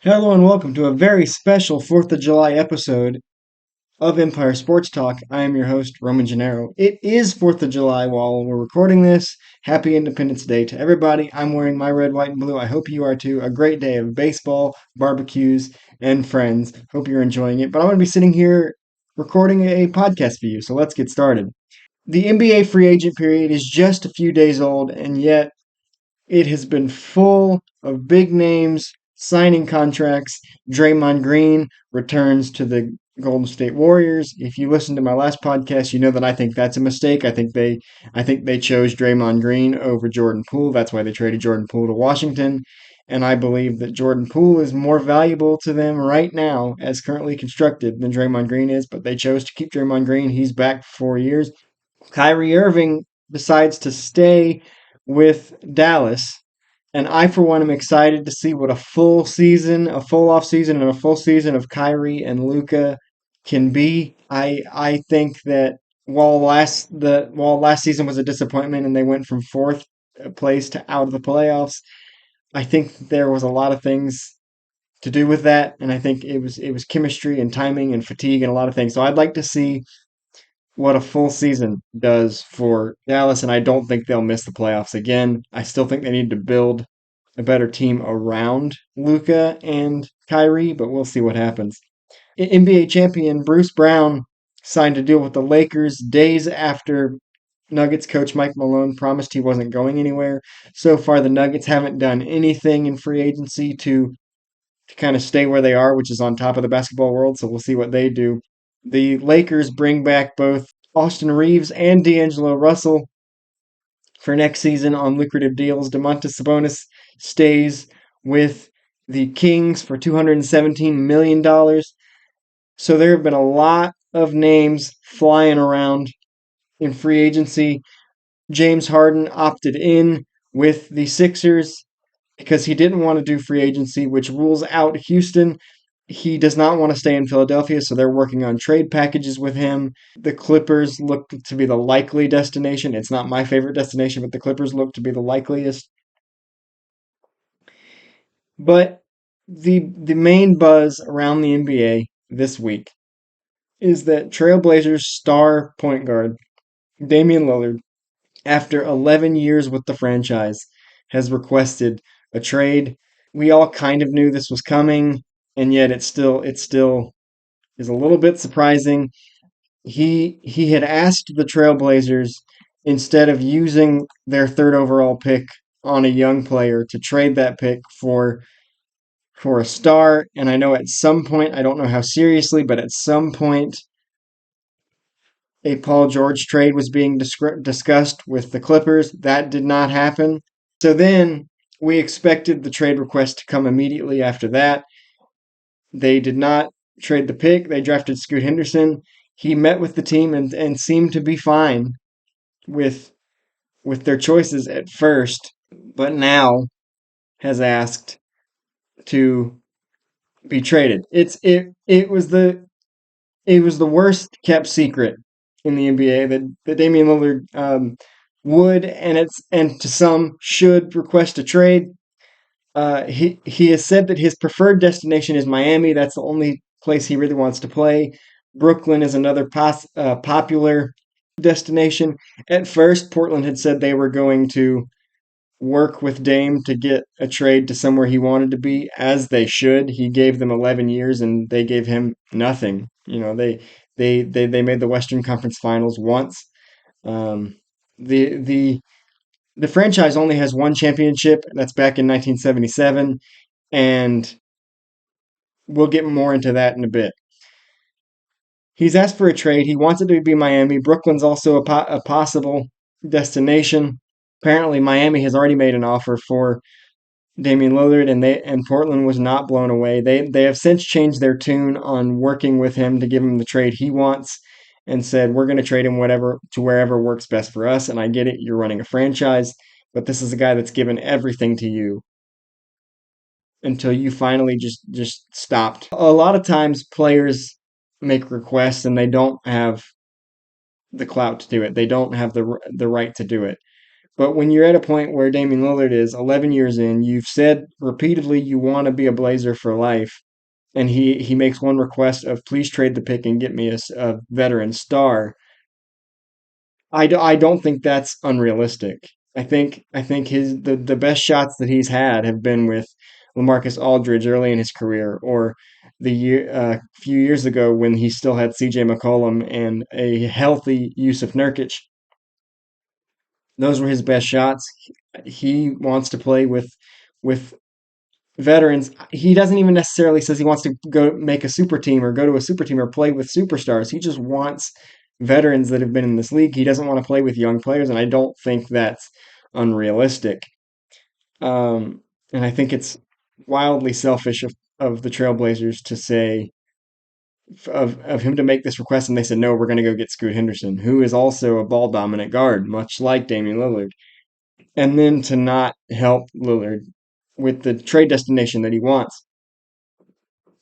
Hello and welcome to a very special 4th of July episode of Empire Sports Talk. I am your host, Roman Gennaro. It is 4th of July while we're recording this. Happy Independence Day to everybody. I'm wearing my red, white, and blue. I hope you are too. A great day of baseball, barbecues, and friends. Hope you're enjoying it. But I'm going to be sitting here recording a podcast for you, so let's get started. The NBA free agent period is just a few days old, and yet it has been full of big names signing contracts. Draymond Green returns to the Golden State Warriors. If you listen to my last podcast, you know that I think that's a mistake. I think they chose Draymond Green over Jordan Poole. That's why they traded Jordan Poole to Washington. And I believe that Jordan Poole is more valuable to them right now, as currently constructed, than Draymond Green is. But they chose to keep Draymond Green. He's back for 4 years. Kyrie Irving decides to stay with Dallas. And I, for one, am excited to see what a full season, a full off season, and a full season of Kyrie and Luka can be. I think that while last season was a disappointment and they went from fourth place to out of the playoffs, I think there was a lot of things to do with that, and I think it was chemistry and timing and fatigue and a lot of things. So I'd like to see what a full season does for Dallas, and I don't think they'll miss the playoffs again. I still think they need to build a better team around Luka and Kyrie, but we'll see what happens. NBA champion Bruce Brown signed a deal with the Lakers days after Nuggets coach Mike Malone promised he wasn't going anywhere. So far, the Nuggets haven't done anything in free agency to kind of stay where they are, which is on top of the basketball world. So we'll see what they do. The Lakers bring back both Austin Reeves and D'Angelo Russell for next season on lucrative deals. Domantas Sabonis stays with the Kings for $217 million. So there have been a lot of names flying around in free agency. James Harden opted in with the Sixers because he didn't want to do free agency, which rules out Houston. He does not want to stay in Philadelphia, so they're working on trade packages with him. The Clippers look to be the likely destination. It's not my favorite destination, but the Clippers look to be the likeliest. But the main buzz around the NBA this week is that Trailblazers star point guard Damian Lillard, after 11 years with the franchise, has requested a trade. We all kind of knew this was coming, and yet it still is a little bit surprising. He had asked the Trailblazers, instead of using their third overall pick on a young player, to trade that pick for a star. And I know at some point, I don't know how seriously, but at some point, a Paul George trade was being discussed with the Clippers. That did not happen. So then we expected the trade request to come immediately after that. They did not trade the pick. They drafted Scoot Henderson. He met with the team and seemed to be fine with their choices at first, but now has asked to be traded. It was the worst kept secret in the NBA that Damian Lillard would and to some should request a trade. He has said that his preferred destination is Miami. That's the only place he really wants to play. Brooklyn is another popular destination. At first, Portland had said they were going to work with Dame to get a trade to somewhere he wanted to be, as they should. He gave them 11 years, and they gave him nothing. They made the Western Conference Finals once. Um, the the the franchise only has one championship, and that's back in 1977, and we'll get more into that in a bit. He's asked for a trade. He wants it to be Miami. Brooklyn's also a possible destination. Apparently, Miami has already made an offer for Damian Lillard, and Portland was not blown away. They have since changed their tune on working with him to give him the trade he wants, and said we're going to trade him whatever to wherever works best for us. And I get it, you're running a franchise, but this is a guy that's given everything to you until you finally just stopped. A lot of times, players make requests and they don't have the clout to do it. They don't have the right to do it. But when you're at a point where Damian Lillard is 11 years in, you've said repeatedly you want to be a Blazer for life, and he makes one request of please trade the pick and get me a veteran star. I don't think that's unrealistic. I think the best shots that he's had have been with LaMarcus Aldridge early in his career, or the few years ago when he still had C.J. McCollum and a healthy Yusuf Nurkic. Those were his best shots. He wants to play with veterans. He doesn't even necessarily says he wants to go make a super team or go to a super team or play with superstars. He just wants veterans that have been in this league. He doesn't want to play with young players, and I don't think that's unrealistic. And I think it's wildly selfish of the Trailblazers to say of him to make this request, and they said no, we're going to go get Scoot Henderson, who is also a ball dominant guard, much like Damian Lillard, and then to not help Lillard with the trade destination that he wants.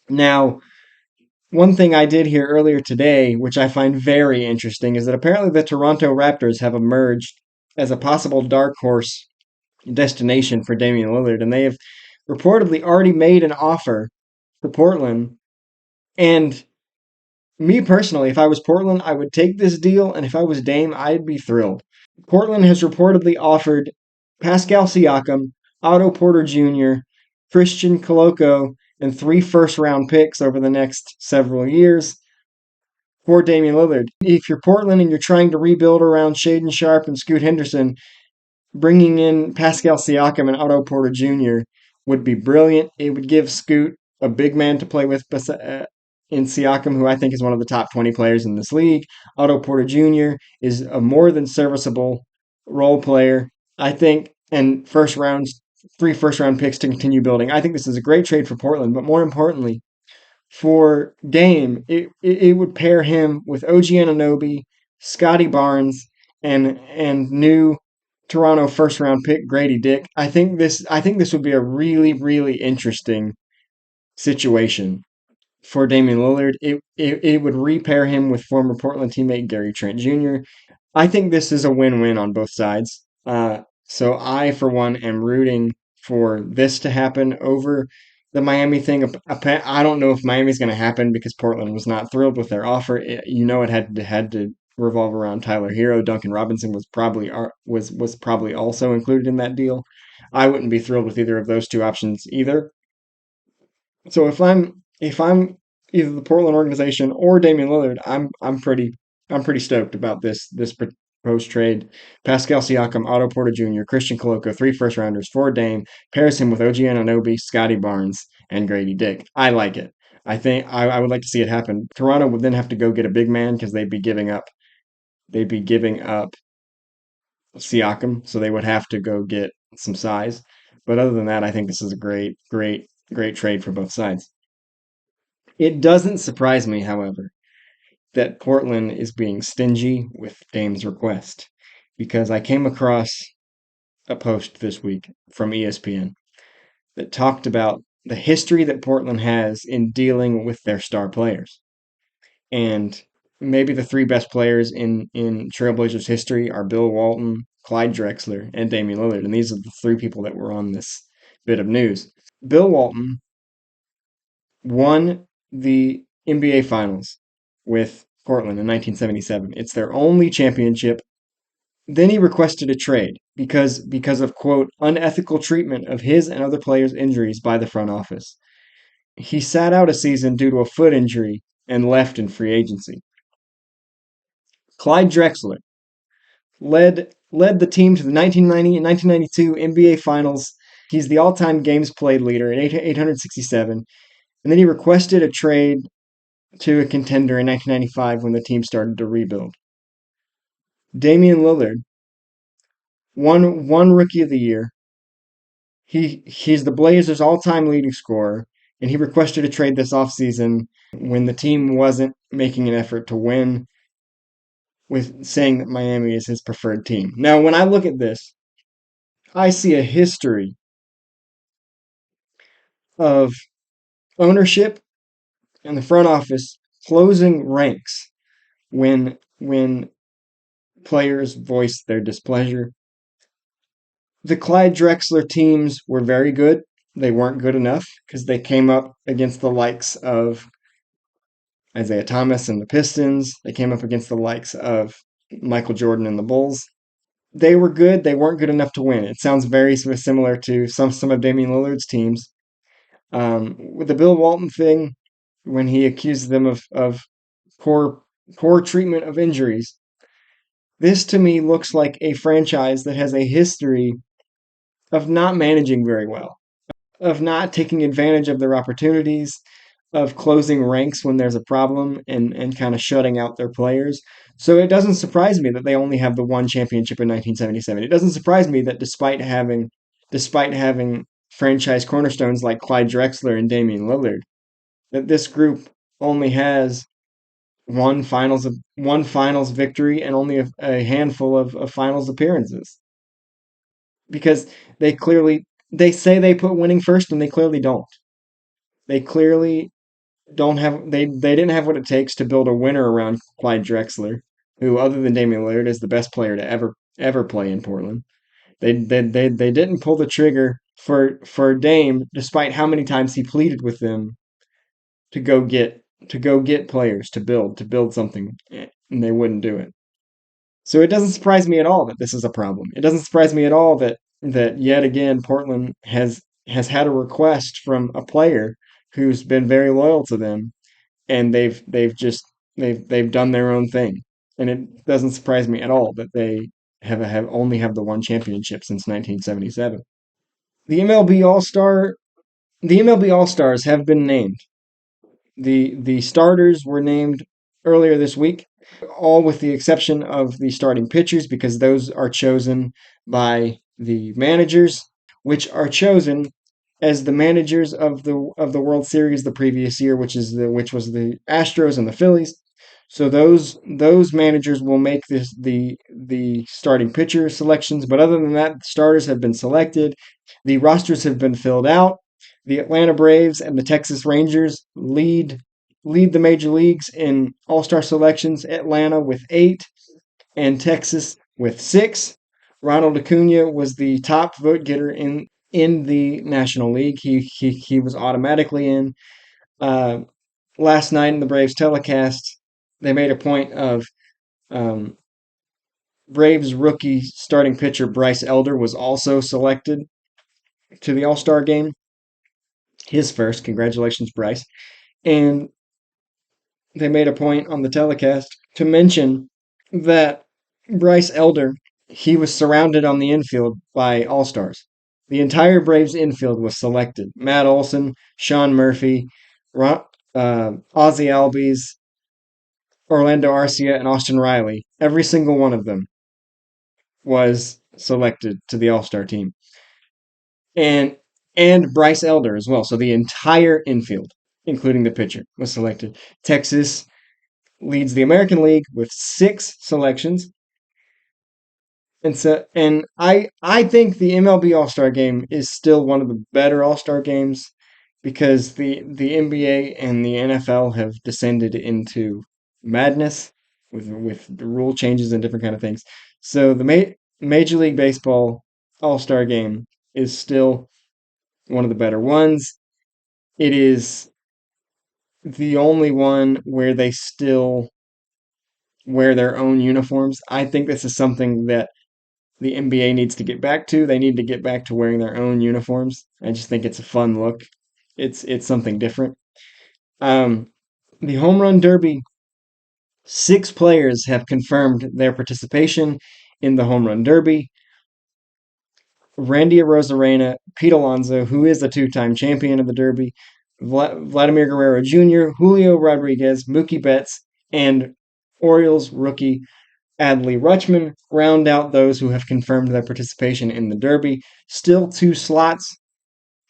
Now, one thing I did hear earlier today, which I find very interesting, is that apparently the Toronto Raptors have emerged as a possible dark horse destination for Damian Lillard, and they have reportedly already made an offer for Portland. And me personally, if I was Portland, I would take this deal, and if I was Dame, I'd be thrilled. Portland has reportedly offered Pascal Siakam, Otto Porter Jr., Christian Coloco, and 3 first-round picks over the next several years for Damian Lillard. If you're Portland and you're trying to rebuild around Shaden Sharp and Scoot Henderson, bringing in Pascal Siakam and Otto Porter Jr. would be brilliant. It would give Scoot a big man to play with in Siakam, who I think is one of the top 20 players in this league. Otto Porter Jr. is a more than serviceable role player, I think, and 3 first round picks to continue building. I think this is a great trade for Portland, but more importantly, for Dame, it would pair him with OG Anunoby, Scotty Barnes, and new Toronto first round pick Grady Dick. I think this would be a really really interesting situation for Damian Lillard. It would repair him with former Portland teammate Gary Trent Jr. I think this is a win-win on both sides. So I, for one, am rooting for this to happen over the Miami thing. I don't know if Miami's going to happen because Portland was not thrilled with their offer. It had to revolve around Tyler Hero. Duncan Robinson was probably also included in that deal. I wouldn't be thrilled with either of those two options either. So if I'm either the Portland organization or Damian Lillard, I'm pretty stoked about this proposed trade. Pascal Siakam, Otto Porter Jr., Christian Coloco, 3 first rounders for Dame, pairs him with OG Anunoby, Scotty Barnes, and Grady Dick. I like it. I think I would like to see it happen. Toronto would then have to go get a big man because they'd be giving up Siakam, so they would have to go get some size. But other than that, I think this is a great, great, great trade for both sides. It doesn't surprise me, however, that Portland is being stingy with Dame's request because I came across a post this week from ESPN that talked about the history that Portland has in dealing with their star players. And maybe the 3 best players in Trailblazers history are Bill Walton, Clyde Drexler, and Damian Lillard. And these are the 3 people that were on this bit of news. Bill Walton won the NBA Finals with Portland in 1977. It's their only championship. Then he requested a trade because of quote unethical treatment of his and other players' injuries by the front office. He sat out a season due to a foot injury and left in free agency. Clyde Drexler led the team to the 1990 and 1992 NBA Finals. He's the all-time games played leader at 867. And then he requested a trade to a contender in 1995 when the team started to rebuild. Damian Lillard won Rookie of the Year. He's the Blazers' all-time leading scorer, and he requested a trade this offseason when the team wasn't making an effort to win, with saying that Miami is his preferred team. Now, when I look at this, I see a history of ownership and the front office closing ranks when players voice their displeasure. The Clyde Drexler teams were very good. They weren't good enough because they came up against the likes of Isaiah Thomas and the Pistons. They came up against the likes of Michael Jordan and the Bulls. They were good. They weren't good enough to win. It sounds very similar to some of Damian Lillard's teams. With the Bill Walton thing, when he accused them of poor poor treatment of injuries, this to me looks like a franchise that has a history of not managing very well, of not taking advantage of their opportunities, of closing ranks when there's a problem and kind of shutting out their players. So it doesn't surprise me that they only have the one championship in 1977. It doesn't surprise me that despite having franchise cornerstones like Clyde Drexler and Damian Lillard, that this group only has one finals victory and only a handful of finals appearances because they say they put winning first and they clearly don't. They clearly don't have they didn't have what it takes to build a winner around Clyde Drexler, who other than Damian Lillard is the best player to ever play in Portland. They didn't pull the trigger for Dame, despite how many times he pleaded with them to go get players to build something, and they wouldn't do it. So it doesn't surprise me at all that this is a problem. It doesn't surprise me at all that yet again Portland has had a request from a player who's been very loyal to them, and they've done their own thing. And it doesn't surprise me at all that they have only have the one championship since 1977. The MLB All-Star the MLB All-Stars have been named. The starters were named earlier this week, all with the exception of the starting pitchers, because those are chosen by the managers, which are chosen as the managers of the World Series the previous year, which was the Astros and the Phillies. So those managers will make the starting pitcher selections, but other than that, the starters have been selected. The rosters have been filled out. The Atlanta Braves and the Texas Rangers lead the major leagues in All-Star selections. Atlanta with 8 and Texas with 6. Ronald Acuna was the top vote getter in the National League. He was automatically in. Uh, Last night in the Braves telecast, they made a point of um, Braves rookie starting pitcher Bryce Elder was also selected to the All Star game. His first. Congratulations, Bryce. And they made a point on the telecast to mention that Bryce Elder, he was surrounded on the infield by All Stars. The entire Braves infield was selected. Matt Olson, Sean Murphy, Ozzie Albies, Orlando Arcia, and Austin Riley. Every single one of them was selected to the All-Star team. And Bryce Elder as well. So the entire infield, including the pitcher, was selected. Texas leads the American League with 6 selections. And I think the MLB All-Star game is still one of the better All-Star games because the NBA and the NFL have descended into madness with the rule changes and different kind of things. So the Major League Baseball All-Star game is still one of the better ones. It is the only one where they still wear their own uniforms. I think this is something that the NBA needs to get back to. They need to get back to wearing their own uniforms. I just think it's a fun look. It's something different. Um, the home run derby, 6 players have confirmed their participation in the home run derby. Randy Arozarena, Pete Alonso, who is the 2-time champion of the derby, Vladimir Guerrero Jr., Julio Rodriguez, Mookie Betts, and Orioles rookie Adley Rutschman round out those who have confirmed their participation in the Derby. Still 2 slots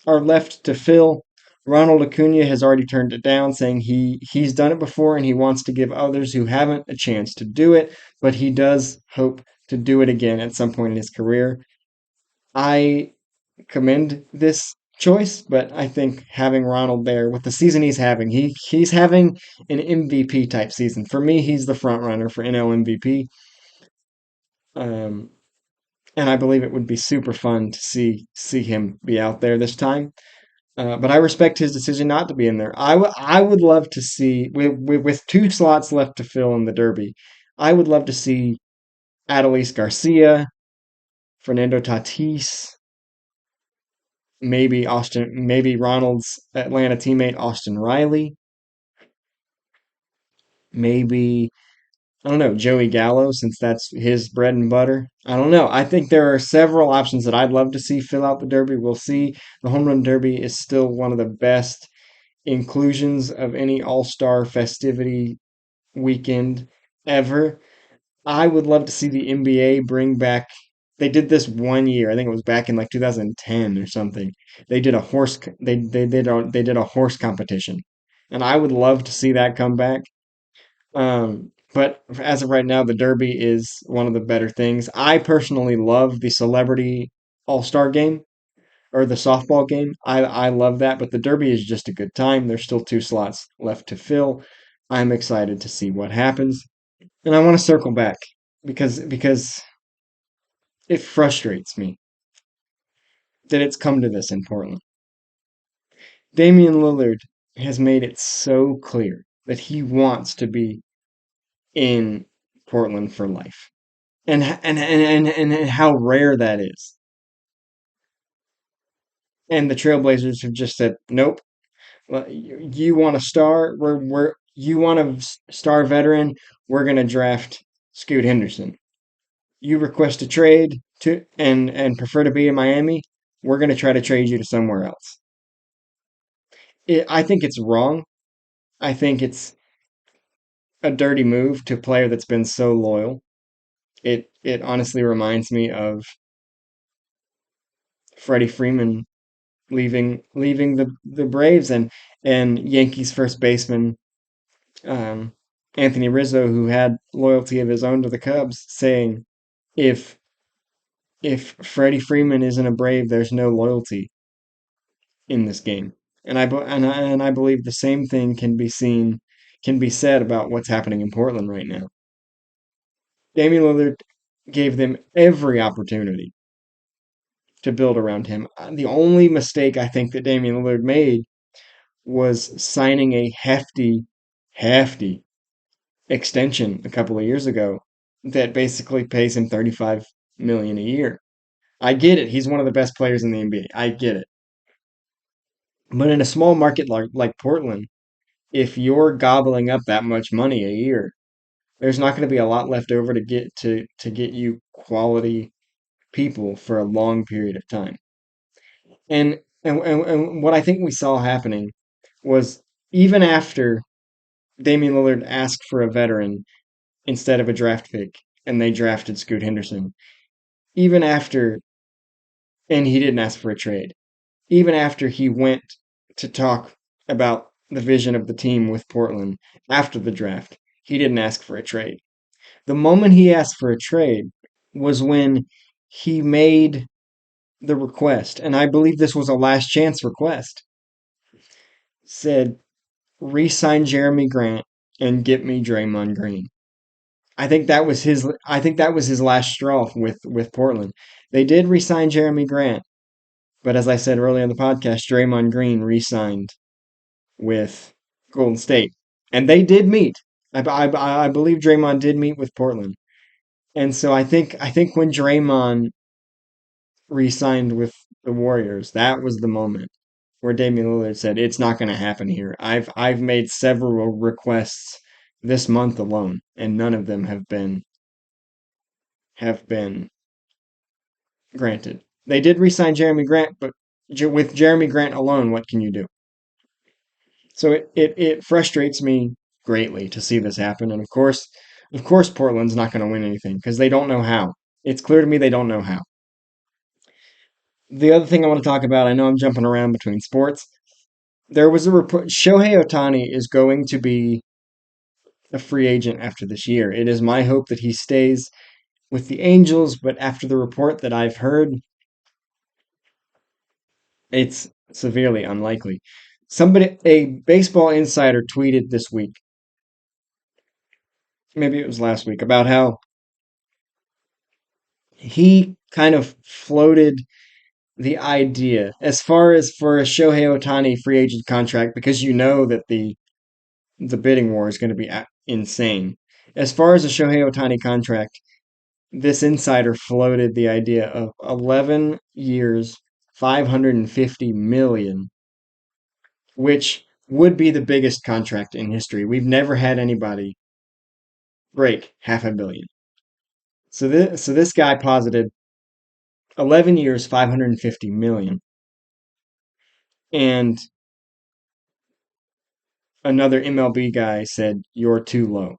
are left to fill. Ronald Acuna has already turned it down, saying he's done it before and he wants to give others who haven't a chance to do it, but he does hope to do it again at some point in his career. I commend this choice, but I think having Ronald there with the season he's having, he's having an MVP type season. For me, he's the front runner for NL MVP. Um, and I believe it would be super fun to see him be out there this time. But I respect his decision not to be in there. I would love to see with two slots left to fill in the Derby. I would love to see Adolis Garcia, Fernando Tatis, maybe Ronald's Atlanta teammate Austin Riley, maybe I don't know, Joey Gallo, since that's his bread and butter. I don't know. I think there are several options that I'd love to see fill out the Derby. We'll see. The Home Run Derby is still one of the best inclusions of any All-Star festivity weekend ever. I would love to see the NBA bring back. They did this one year. I think it was back in like 2010 or something. They did a they did a horse competition, and I would love to see that come back. But as of right now, the Derby is one of the better things. I personally love the Celebrity All-Star game or the softball game. I love that, but the Derby is just a good time. There's still two slots left to fill. I'm excited to see what happens. And I want to circle back because it frustrates me that it's come to this in Portland. Damian Lillard has made it so clear that he wants to be in Portland for life. And how rare that is. And the Trailblazers have just said, "Nope. Well, you want a star? You want a star veteran? We're gonna draft Scoot Henderson. You request a trade to and prefer to be in Miami? We're gonna try to trade you to somewhere else." I think it's wrong. I think it's a dirty move to a player that's been so loyal. It honestly reminds me of Freddie Freeman leaving the Braves and Yankees first baseman um, Anthony Rizzo, who had loyalty of his own to the Cubs, saying if if Freddie Freeman isn't a Brave, there's no loyalty in this game. And I believe the same thing can be said about what's happening in Portland right now. Damian Lillard gave them every opportunity to build around him. The only mistake I think that Damian Lillard made was signing a hefty extension a couple of years ago that basically pays him 35 million a year. I get it. He's one of the best players in the NBA. I get it. But in a small market like Portland, if you're gobbling up that much money a year, there's not going to be a lot left over to get you quality people for a long period of time. And what I think we saw happening was even after Damian Lillard asked for a veteran instead of a draft pick, and they drafted Scoot Henderson, even after, and he didn't ask for a trade, even after he went to talk about the vision of the team with Portland after the draft, he didn't ask for a trade. The moment he asked for a trade was when he made the request, and I believe this was a last chance request, said, re-sign Jeremy Grant and get me Draymond Green. I think that was his last straw with Portland. They did re-sign Jeremy Grant, but as I said earlier in the podcast, Draymond Green re-signed with Golden State, and they did meet. I believe Draymond did meet with Portland, and so I think when Draymond re-signed with the Warriors, that was the moment where Damian Lillard said, "It's not going to happen here. I've made several requests this month alone, and none of them have been granted." They did re-sign Jeremy Grant, but with Jeremy Grant alone, what can you do? So it frustrates me greatly to see this happen. And of course, Portland's not going to win anything because they don't know how. It's clear to me they don't know how. The other thing I want to talk about, I know I'm jumping around between sports. There was a report Shohei Ohtani is going to be a free agent after this year. It is my hope that he stays with the Angels, but after the report that I've heard, it's severely unlikely. A baseball insider tweeted this week, maybe it was last week, about how he kind of floated the idea as far as for a Shohei Ohtani free agent contract, because you know that the bidding war is going to be insane. As far as a Shohei Ohtani contract, this insider floated the idea of 11 years, 550 million, which would be the biggest contract in history. We've never had anybody break half a billion. So this guy posited 11 years, 550 million. And another MLB guy said, "You're too low,"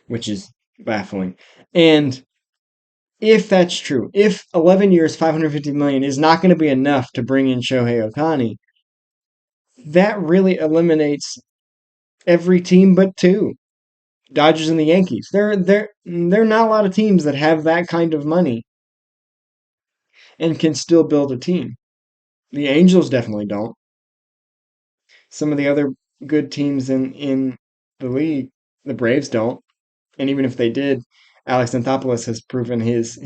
which is baffling. And if that's true, if 11 years, 550 million is not going to be enough to bring in Shohei Ohtani, that really eliminates every team but two, Dodgers and the Yankees. There are not a lot of teams that have that kind of money and can still build a team. The Angels definitely don't. Some of the other good teams in the league, the Braves don't. And even if they did, Alex Anthopoulos has proven his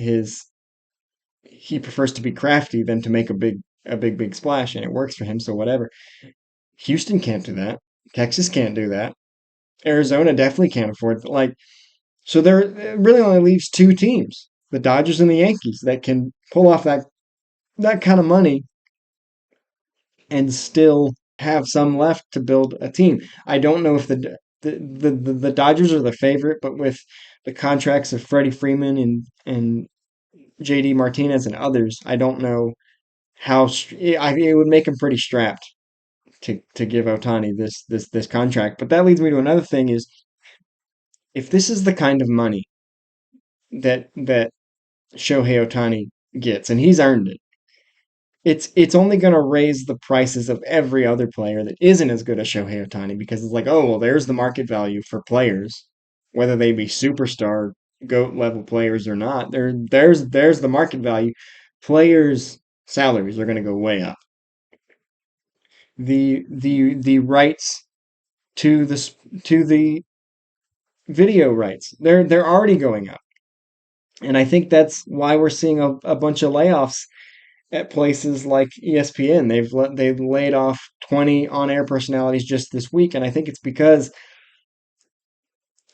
he prefers to be crafty than to make a big splash, and it works for him. So whatever. Houston can't do that. Texas can't do that. Arizona definitely can't afford it. So there it really only leaves two teams, the Dodgers and the Yankees, that can pull off that kind of money and still have some left to build a team. I don't know if the Dodgers are the favorite, but with the contracts of Freddie Freeman and JD Martinez and others, I don't know how it would make him pretty strapped to give Ohtani this contract. But that leads me to another thing: is if this is the kind of money that Shohei Ohtani gets, and he's earned it, it's only going to raise the prices of every other player that isn't as good as Shohei Ohtani, because it's like, oh well, there's the market value for players, whether they be superstar GOAT level players or not. There's the market value. Players' salaries are going to go way up. The rights to the video rights, they're already going up. And I think that's why we're seeing a bunch of layoffs at places like ESPN. They've laid off 20 on-air personalities just this week, and I think it's because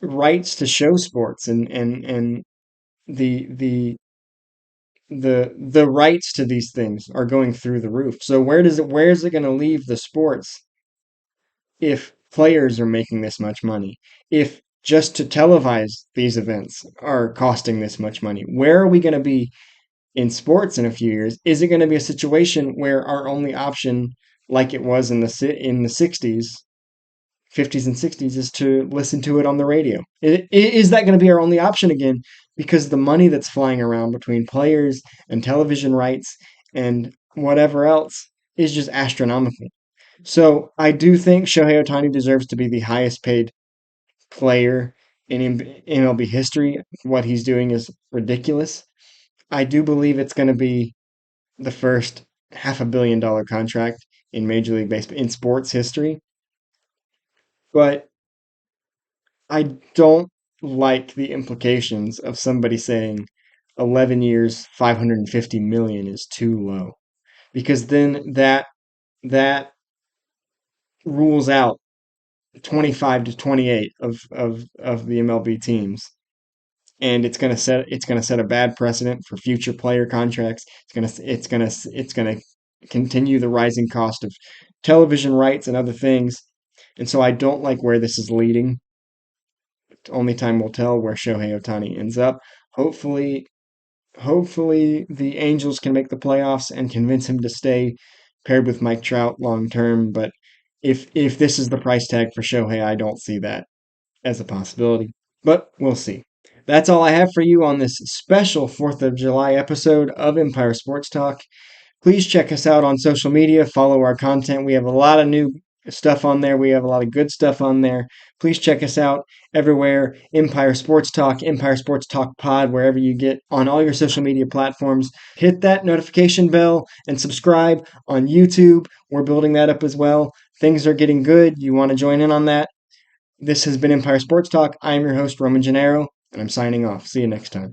rights to show sports and the the the rights to these things are going through the roof. So where is it going to leave the sports if players are making this much money? If just to televise these events are costing this much money, where are we going to be in sports in a few years? Is it going to be a situation where our only option, like it was in the 60s, 50s and 60s, is to listen to it on the radio? Is that going to be our only option again? Because the money that's flying around between players and television rights and whatever else is just astronomical. So I do think Shohei Ohtani deserves to be the highest paid player in MLB history. What he's doing is ridiculous. I do believe it's going to be the first $500 million contract in Major League Baseball in sports history. But I don't like the implications of somebody saying 11 years, 550 million is too low, because then that rules out 25 to 28 of the MLB teams, and it's gonna set a bad precedent for future player contracts. It's gonna continue the rising cost of television rights and other things, and so I don't like where this is leading. Only time will tell where Shohei Ohtani ends up. Hopefully, hopefully the Angels can make the playoffs and convince him to stay paired with Mike Trout long term. But if this is the price tag for Shohei, I don't see that as a possibility. But we'll see. That's all I have for you on this special 4th of July episode of Empire Sports Talk. Please check us out on social media. Follow our content. We have a lot of new stuff on there. We have a lot of good stuff on there. Please check us out everywhere. Empire Sports Talk, Empire Sports Talk Pod, wherever you get on all your social media platforms. Hit that notification bell and subscribe on YouTube. We're building that up as well. Things are getting good. You want to join in on that? This has been Empire Sports Talk. I'm your host, Roman Gennaro, and I'm signing off. See you next time.